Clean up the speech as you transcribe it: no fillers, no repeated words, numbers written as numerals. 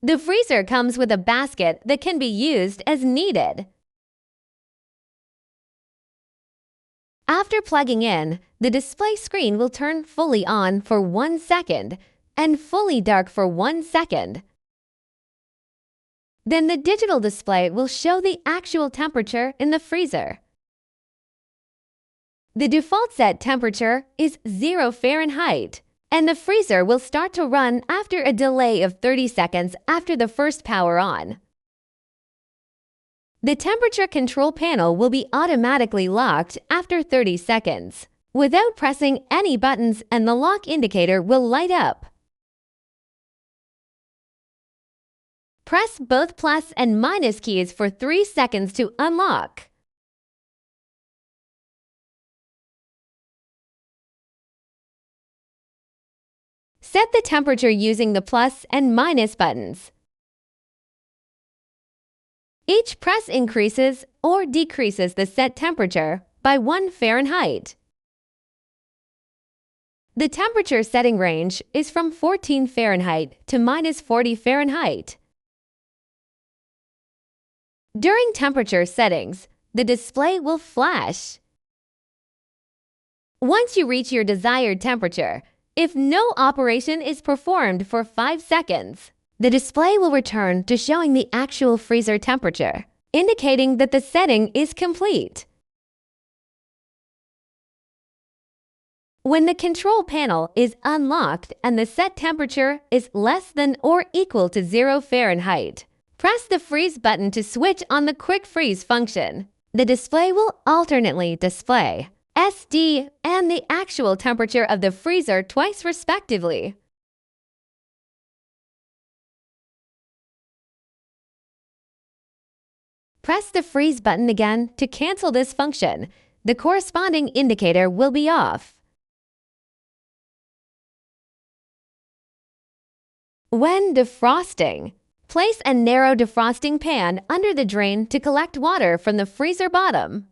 The freezer comes with a basket that can be used as needed. After plugging in, the display screen will turn fully on for 1 second and fully dark for 1 second. Then the digital display will show the actual temperature in the freezer. The default set temperature is 0 Fahrenheit, and the freezer will start to run after a delay of 30 seconds after the first power on. The temperature control panel will be automatically locked after 30 seconds, without pressing any buttons, and the lock indicator will light up. Press both plus and minus keys for 3 seconds to unlock. Set the temperature using the plus and minus buttons. Each press increases or decreases the set temperature by 1 Fahrenheit. The temperature setting range is from 14 Fahrenheit to -40 Fahrenheit. During temperature settings, the display will flash. Once you reach your desired temperature, if no operation is performed for 5 seconds, the display will return to showing the actual freezer temperature, indicating that the setting is complete. When the control panel is unlocked and the set temperature is less than or equal to 0 Fahrenheit, press the freeze button to switch on the quick freeze function. The display will alternately display SD and the actual temperature of the freezer twice respectively. Press the freeze button again to cancel this function. The corresponding indicator will be off. When defrosting, place a narrow defrosting pan under the drain to collect water from the freezer bottom.